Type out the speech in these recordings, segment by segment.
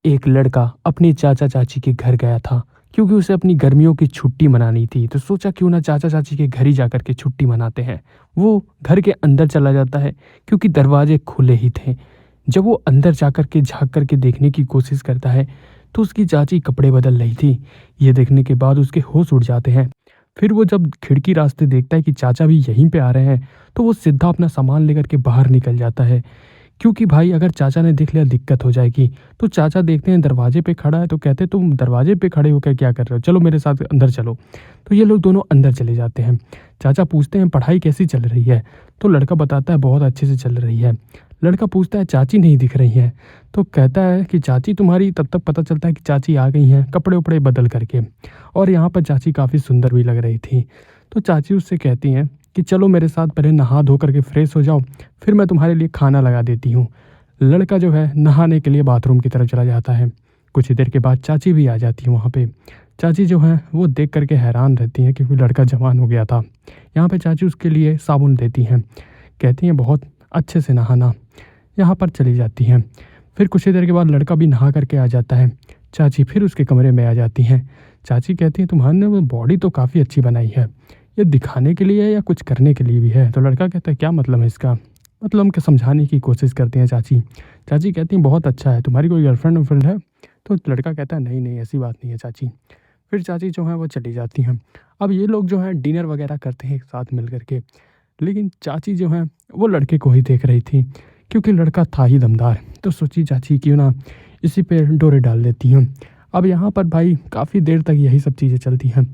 एक लड़का अपने चाचा चाची के घर गया था क्योंकि उसे अपनी गर्मियों की छुट्टी मनानी थी। तो सोचा क्यों ना चाचा चाची के घर ही जाकर के छुट्टी मनाते हैं। वो घर के अंदर चला जाता है क्योंकि दरवाजे खुले ही थे। जब वो अंदर जाकर के झांक करके देखने की कोशिश करता है तो उसकी चाची कपड़े बदल रही थी। ये देखने के बाद उसके होश उड़ जाते हैं। फिर वो जब खिड़की रास्ते देखता है कि चाचा भी यहीं पे आ रहे हैं तो वो सीधा अपना सामान लेकर के बाहर निकल जाता है, क्योंकि भाई अगर चाचा ने देख लिया दिक्कत हो जाएगी। तो चाचा देखते हैं दरवाजे पे खड़ा है तो कहते हैं तुम दरवाजे पे खड़े होकर क्या कर रहे हो, चलो मेरे साथ अंदर चलो। तो ये लोग दोनों अंदर चले जाते हैं। चाचा पूछते हैं पढ़ाई कैसी चल रही है। तो लड़का बताता है बहुत अच्छे से चल रही है। लड़का पूछता है चाची नहीं दिख रही है। तो कहता है कि चाची तुम्हारी, तब तक पता चलता है कि चाची आ गई हैं कपड़े उपड़े बदल करके। और यहाँ पर चाची काफ़ी सुंदर भी लग रही थी। तो चाची उससे कहती हैं कि चलो मेरे साथ पहले नहा धो करके फ्रेश हो जाओ, फिर मैं तुम्हारे लिए खाना लगा देती हूँ। लड़का जो है नहाने के लिए बाथरूम की तरफ चला जाता है। कुछ ही देर के बाद चाची भी आ जाती है वहाँ पे। चाची जो है वो देख करके हैरान रहती हैं क्योंकि लड़का जवान हो गया था। यहाँ पे चाची उसके लिए साबुन देती हैं, कहती हैं बहुत अच्छे से नहाना। यहाँ पर चली जाती हैं। फिर कुछ ही देर के बाद लड़का भी नहा करके आ जाता है। चाची फिर उसके कमरे में आ जाती हैं। चाची कहती हैं तुम्हारे बॉडी तो काफ़ी अच्छी बनाई है, ये दिखाने के लिए है या कुछ करने के लिए भी है। तो लड़का कहता है क्या मतलब है इसका, मतलब कि समझाने की कोशिश करती हैं चाची। चाची कहती हैं बहुत अच्छा है, तुम्हारी कोई गर्लफ्रेंड वर्लफ्रेंड है। तो लड़का कहता है नहीं नहीं ऐसी बात नहीं है चाची। फिर चाची जो है वो चली जाती हैं। अब ये लोग जो है डिनर वगैरह करते हैं एक साथ मिल करके। लेकिन चाची जो है वो लड़के को ही देख रही थी क्योंकि लड़का था ही दमदार। तो सोची चाची क्यों ना इसी पे डोरे डाल देती हूँ। अब यहाँ पर भाई काफ़ी देर तक यही सब चीज़ें चलती हैं।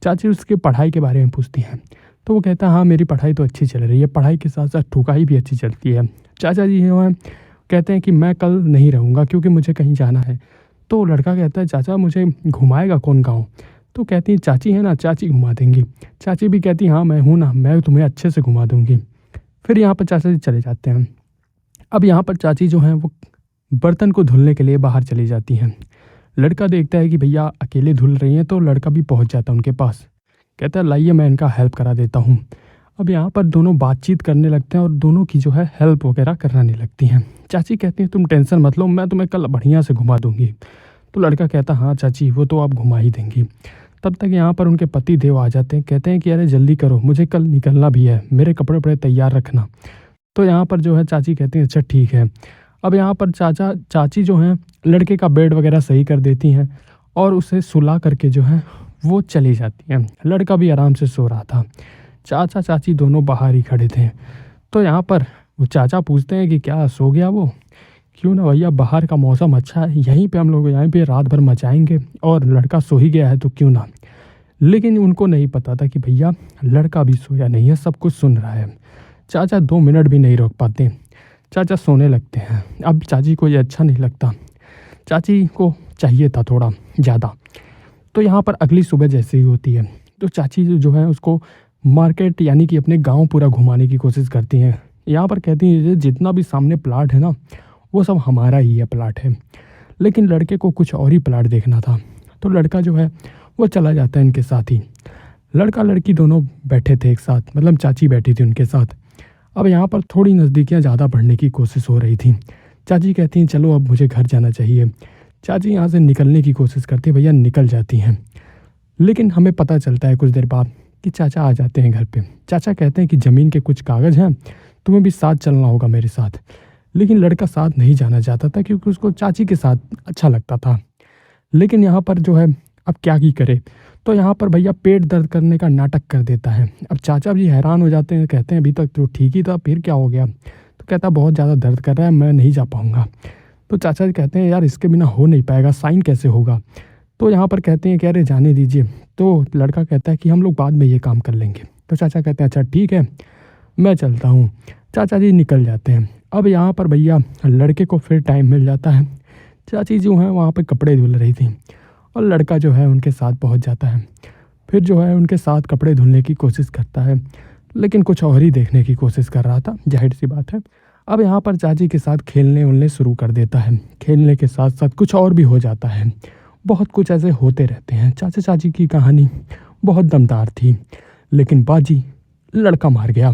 चाची उसके पढ़ाई के बारे में पूछती हैं तो वो कहता है हाँ मेरी पढ़ाई तो अच्छी चल रही है, पढ़ाई के साथ साथ ठुकाई भी अच्छी चलती है। चाचा जी जो हैं कहते हैं कि मैं कल नहीं रहूँगा क्योंकि मुझे कहीं जाना है। तो लड़का कहता है चाचा मुझे घुमाएगा कौन गाँव। तो कहती हैं चाची है ना, चाची घुमा देंगी। चाची भी कहती हाँ मैं हूँ ना, मैं तुम्हें अच्छे से घुमा दूँगी। फिर यहाँ पर चाचा जी चले जाते हैं। अब यहाँ पर चाची जो हैं वो बर्तन को धुलने के लिए बाहर चली जाती हैं। लड़का देखता है कि भैया अकेले धुल रही हैं तो लड़का भी पहुँच जाता है उनके पास। कहता है लाइए मैं इनका हेल्प करा देता हूँ। अब यहाँ पर दोनों बातचीत करने लगते हैं और दोनों की जो है हेल्प वगैरह कराने लगती हैं। चाची कहती हैं तुम टेंशन मत लो, मैं तुम्हें कल बढ़िया से घुमा दूँगी। तो लड़का कहता हाँ चाची वो तो आप घुमा ही देंगी। तब तक यहाँ पर उनके पति देव आ जाते हैं, कहते हैं कि अरे जल्दी करो मुझे कल निकलना भी है, मेरे कपड़े वपड़े तैयार रखना। तो यहाँ पर जो है चाची कहती हैं अच्छा ठीक है। अब यहाँ पर चाची जो हैं लड़के का बेड वगैरह सही कर देती हैं और उसे सुला करके जो है वो चली जाती हैं। लड़का भी आराम से सो रहा था। चाचा चाची दोनों बाहर ही खड़े थे। तो यहाँ पर वो चाचा पूछते हैं कि क्या सो गया वो। क्यों ना भैया, बाहर का मौसम अच्छा है, यहीं पे हम लोग यहीं पे रात भर मचाएंगे और लड़का सो ही गया है तो क्यों ना। लेकिन उनको नहीं पता था कि भैया लड़का भी सोया नहीं है, सब कुछ सुन रहा है। चाचा 2 मिनट भी नहीं रोक पाते, चाचा सोने लगते हैं। अब चाची को ये अच्छा नहीं लगता, चाची को चाहिए था थोड़ा ज़्यादा। तो यहाँ पर अगली सुबह जैसे ही होती है तो चाची जो है उसको मार्केट यानी कि अपने गांव पूरा घुमाने की कोशिश करती हैं। यहाँ पर कहती हैं जितना भी सामने प्लाट है ना वो सब हमारा ही है प्लाट है। लेकिन लड़के को कुछ और ही प्लाट देखना था तो लड़का जो है वो चला जाता है इनके साथ ही। लड़का लड़की दोनों बैठे थे एक साथ, मतलब चाची बैठी थी उनके साथ। अब यहाँ पर थोड़ी नज़दीकियाँ ज़्यादा बढ़ने की कोशिश हो रही थी। चाची कहती हैं चलो अब मुझे घर जाना चाहिए। चाची यहाँ से निकलने की कोशिश करती है, भैया निकल जाती हैं। लेकिन हमें पता चलता है कुछ देर बाद कि चाचा आ जाते हैं घर पे। चाचा कहते हैं कि ज़मीन के कुछ कागज़ हैं, तुम्हें भी साथ चलना होगा मेरे साथ। लेकिन लड़का साथ नहीं जाना चाहता था क्योंकि उसको चाची के साथ अच्छा लगता था। लेकिन यहाँ पर जो है अब क्या ही करे। तो यहाँ पर भैया पेट दर्द करने का नाटक कर देता है। अब चाचा भी हैरान हो जाते हैं, कहते हैं अभी तक तो ठीक ही था, फिर क्या हो गया। तो कहता बहुत ज़्यादा दर्द कर रहा है, मैं नहीं जा पाऊँगा। तो चाचा जी कहते हैं यार इसके बिना हो नहीं पाएगा, साइन कैसे होगा। तो यहाँ पर कहते हैं कि अरे जाने दीजिए। तो लड़का कहता है कि हम लोग बाद में ये काम कर लेंगे। तो चाचा कहते हैं अच्छा ठीक है मैं चलता हूँ। चाचा जी निकल जाते हैं। अब यहाँ पर भैया लड़के को फिर टाइम मिल जाता है। चाची जो हैं वहाँ पे कपड़े धुल रही थी और लड़का जो है उनके साथ पहुँच जाता है। फिर जो है उनके साथ कपड़े धुलने की कोशिश करता है, लेकिन कुछ और ही देखने की कोशिश कर रहा था, जाहिर सी बात है। अब यहाँ पर चाची के साथ खेलने उलने शुरू कर देता है। खेलने के साथ साथ कुछ और भी हो जाता है। बहुत कुछ ऐसे होते रहते हैं। चाचा चाची की कहानी बहुत दमदार थी, लेकिन बाजी लड़का मार गया।